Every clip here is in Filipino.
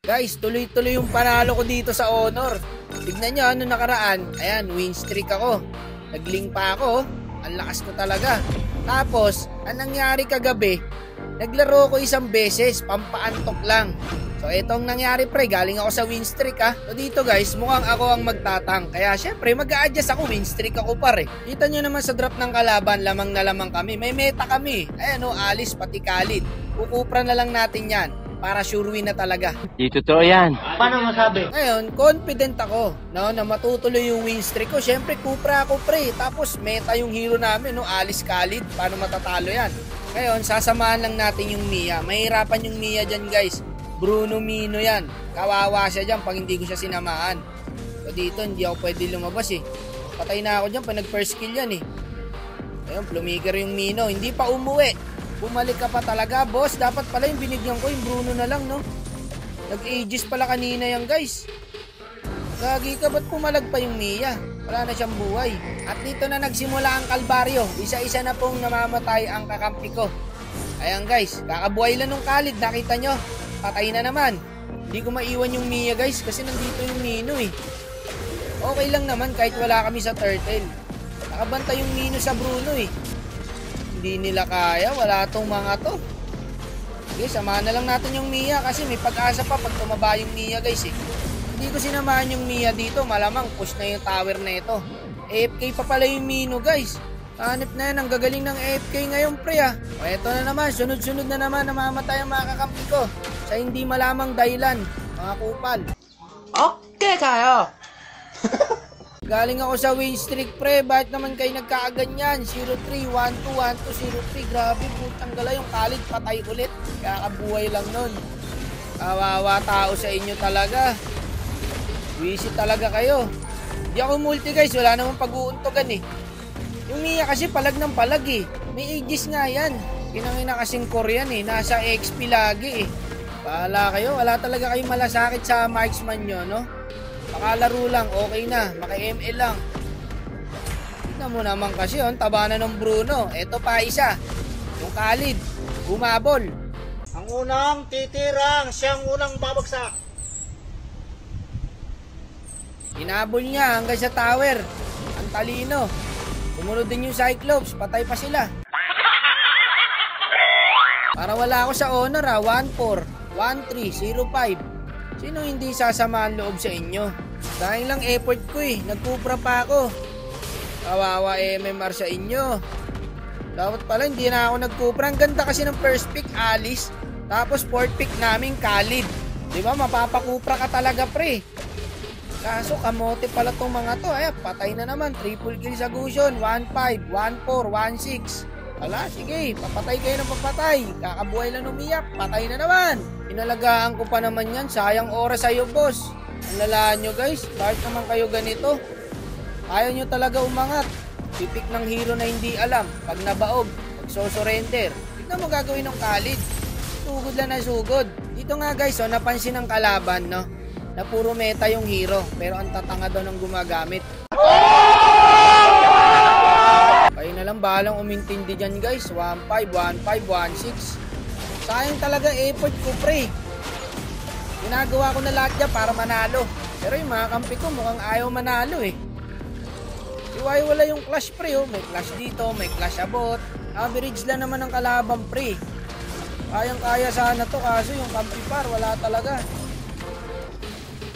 Guys, tuloy-tuloy yung panalo ko dito sa Honor. Tignan nyo, ano nakaraan. Ayan, win streak ako. Nagling pa ako. Ang lakas ko talaga. Tapos, ang nangyari kagabi, naglaro ko isang beses, pampaantok lang. So, itong nangyari pre, galing ako sa win streak ha. So, dito guys, mukhang ako ang magtatang. Kaya syempre, mag-a-adjust ako, win streak ako pare. Kita nyo naman sa drop ng kalaban, lamang na lamang kami. May meta kami. Ayan o, Alice pati Khalid. Kukupra na lang natin yan. Para sure win na talaga. Di totoo yan. Paano masabi? Ngayon, confident ako no, na matutuloy yung win streak ko. Syempre, kupra ako pre. Tapos, meta yung hero namin, no? Alice Khalid. Paano matatalo yan? Ngayon, sasamahan lang natin yung Mia. Mahirapan yung Mia dyan, guys. Bruno Mino yan. Kawawa siya dyan pag hindi ko siya sinamaan. So, dito, hindi ako pwede lumabas eh. Patay na ako dyan pag nag-first kill yan eh. Ayun, plumiger yung Mino. Hindi pa umuwi. Bumalik ka pa talaga, boss. Dapat pala yung binigyan ko, yung Bruno na lang, no? Nag-aegis pala kanina yan, guys. Gagi ka, ba't pumalag pa yung Mia? Wala na siyang buhay. At dito na nagsimula ang kalbaryo. Isa-isa na pong namamatay ang kakampi ko. Ayan, guys. Kakabuhay lang nung Khalid. Nakita nyo? Patay na naman. Hindi ko maiwan yung Mia, guys. Kasi nandito yung Mino, eh. Okay lang naman kahit wala kami sa turtle. Nakabanta yung Mino sa Bruno, eh. Hindi nila kaya, wala tong mga to. Okay, samahan na lang natin yung Mia kasi may pag-asa pa pag tumaba yung Mia, guys eh. Hindi ko sinamahan yung Mia dito, malamang push na yung tower na ito. AFK pa pala yung Mino, guys. Hanip na yan, ang gagaling ng AFK ngayon pre ah. O eto na naman, sunod-sunod na naman namamatay ang mga kakampi ko sa hindi malamang dahilan, mga kupal. Okay kayo. Galing ako sa win streak pre, bakit naman kayo nagkakaganyan? 0-3, 1-2, 1-2, 0-3, grabe putang gala yung Khalid, patay ulit. Kakabuhay lang nun. Kawawa tao sa inyo talaga. Wisit talaga kayo. Hindi ako multi guys, wala namang pag-uuntogan eh. Yung Mia kasi palag ng palag eh. May aegis nga yan. Pinangina kasing Korean eh, nasa XP lagi eh. Bahala kayo, wala talaga kayong malasakit sa marksman nyo, no? Makalaro lang, okay na. Maki-ML lang. Tignan mo naman kasi yun, taba na ng Bruno. Eto pa isa. Yung Khalid, bumabol. Ang unang titirang, siyang unang babagsak. Hinabol niya hanggang sa tower. Ang talino. Sumunod din yung Cyclops, patay pa sila. Para wala ako sa honor ha, 1-4, 1-3, 0-5. Sino hindi sasamahan loob sa inyo? Dahil lang effort ko eh. Nagkupra pa ako. Kawawa MMR sa inyo. Dapat pala hindi na ako nagkupra. Ang ganda kasi ng first pick, Alice. Tapos fourth pick namin, Khalid. Diba? Mapapakupra ka talaga pre. Kaso kamote pala tong mga to. Ay, patay na naman. Triple kill sa Gusion. 1-5, 1-4, 1-6. Wala, sige. Papatay kayo ng papatay. Kakabuhay lang umiyak. Patay na naman. Inalagaan ko pa naman yan. Sayang oras sa'yo, boss. Ang lalaan nyo, guys. Bakit naman kayo ganito? Ayaw nyo talaga umangat. Pipik ng hero na hindi alam. Pag nabaog, magsosurrender. Tignan mo gagawin ng Khalid. Sugod lang na sugod. Dito nga, guys, oh, napansin ng kalaban, no? Na puro meta yung hero. Pero ang tatanga daw ng gumagamit. Kayo na lang bahalang umintindi dyan, guys. 1-5, 1-5, 1-6. Sayang talaga effort ko pre. Ginagawa ko na lahat dyan para manalo. Pero yung mga kampi ko mukhang ayaw manalo eh. Iwaiwala yung clash pre oh. May clash dito, may clash abot. Average lang naman ang kalaban pre. Kayang kaya sana to kaso yung kampi par wala talaga.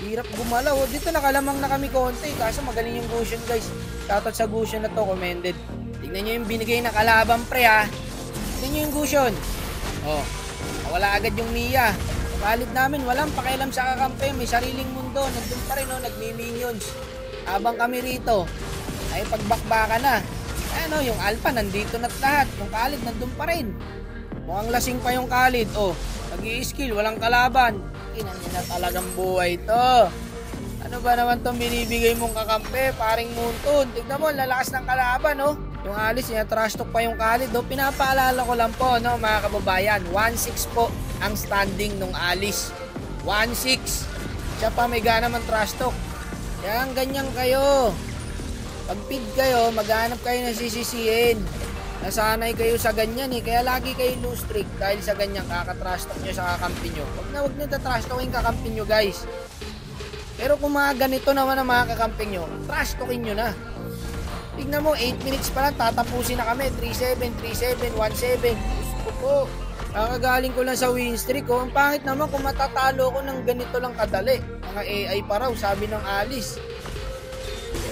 Hirap gumalaw. Dito nakalamang na kami konti. Kaso magaling yung Gusion guys. Shoutout sa Gusion na to, commended. Tignan nyo yung binigay na kalaban pre ha. Tignan nyo yung Gusion. Oh. Wala agad yung Mia. Valid namin, walang pakialam sa kakampi. May sariling mundo. Nandun pa rin, no? Nagmi-minions. Habang kami rito, ay pagbakbaka na. Ano, yung Alpha, nandito na't lahat. Yung Khalid, nandun pa rin. Mukhang lasing pa yung Khalid. Oh, nag-i-skill, walang kalaban. Inan niya na talagang buhay to. Ano ba naman itong binibigay mong kakampi? Paring Muntun. Tignan mo, lalakas ng kalaban, no? Yung Alice, niya trash talk pa yung Khalid. No? Pinapaalala ko lang po, no, mga kababayan. 1-6 po ang standing nung Alice. 1-6. Siya pa may gana man trash talk. Yan, ganyan kayo. Pag feed kayo, maghanap kayo ng sisisihin. Nasanay kayo sa ganyan eh. Kaya lagi kayo lose streak dahil sa ganyan kakatrash talk nyo sa kakampi nyo. Huwag nyo tatrash talkin kakampi nyo guys. Pero kung mga ganito naman ang mga kakampi nyo, trash talkin nyo na. Tignan mo, 8 minutes pa lang, tatapusin na kami. 3-7, 3-7, 1-7. Gusto ko. Kakagaling ko lang sa win streak ko. Ang pangit naman kung matatalo ko ng ganito lang kadali. Mga AI pa raw, sabi ng Alice.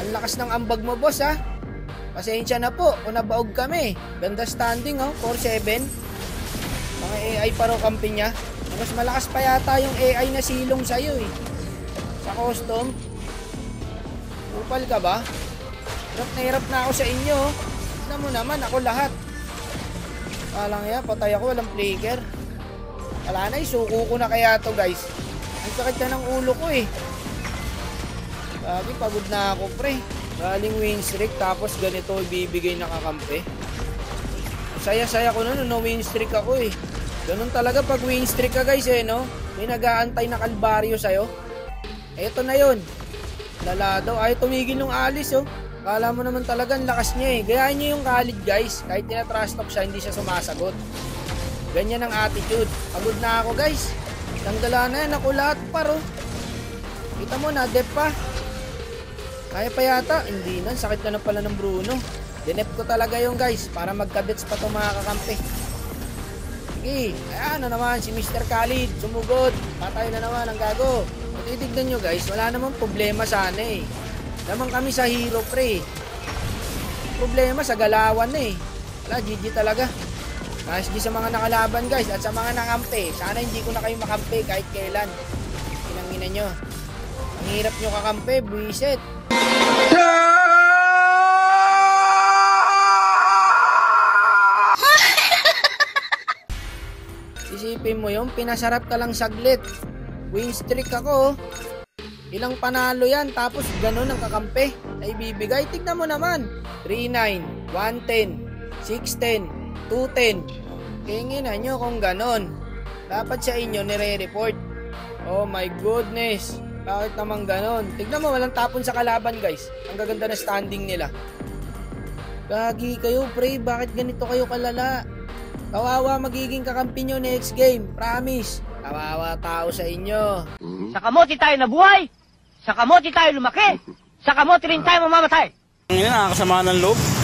Ang lakas ng ambag mo, boss, ha? Pasensya na po kung nabaog kami. Ganda standing, oh, 4-7. Mga AI pa raw kampi niya. Mas malakas pa yata yung AI na silong sa'yo, eh. Sa custom. Upal ka ba? Hirap na ako sa inyo. Tignan mo naman, ako lahat. Alang yan, patay ako, walang flicker. Wala na, isuko ko na kaya to guys. Ang sakit na ng ulo ko eh. Sabi, pagod na ako pre. Galing win streak, tapos ganito ibibigay na kakampi. Saya-saya ko na no win streak ako eh. Ganun talaga pag win streak ka guys eh, no? May nag-aantay na kalbaryo sa'yo. Eto na yun. Lala daw, ay tumigil ng Alice oh. Kala mo naman talaga ang lakas niya eh. Gayahin niyo yung Khalid guys. Kahit tinatrash talk siya, hindi siya sumasagot. Ganyan ang attitude. Pagod na ako guys. Tanggala na yan. Ako lahat paro. Kita mo na, dep pa. Kaya pa yata. Hindi na. Sakit na pala ng Bruno. Dinep ko talaga yung guys. Para magkabits pa itong mga kakampi. Sige. Ayan na naman si Mr. Khalid. Sumugod. Patay na naman ang gago. Kung titignan nyo guys, wala namang problema sana eh. Naman kami sa hero pre. Problema sa galawan eh. Wala, GG talaga. Nice G sa mga nakalaban guys at sa mga nakampi. Sana hindi ko na kayo makampi kahit kailan. Pinangina nyo. Ang hirap nyo kakampi, buwisit. Isipin mo yung pinasarap ka lang saglit. Win streak ako. Ilang panalo yan, tapos ganun ang kakampi na ibibigay. Tignan mo naman. 3-9, 1-10, 6-10, 2-10. Kingin na nyo kung ganun. Dapat sa inyo nire-report. Oh my goodness. Bakit naman ganun? Tignan mo, walang tapon sa kalaban guys. Ang gaganda na standing nila. Gagi kayo pre, bakit ganito kayo kalala? Kawawa magiging kakampi nyo next game. Promise. Kawawa tao sa inyo. Sa kamote tayo nabuhay. Sa kamote tayo lumaki. Sa kamote rin tayo mamamatay. Ang ina, nakakasama ng loob.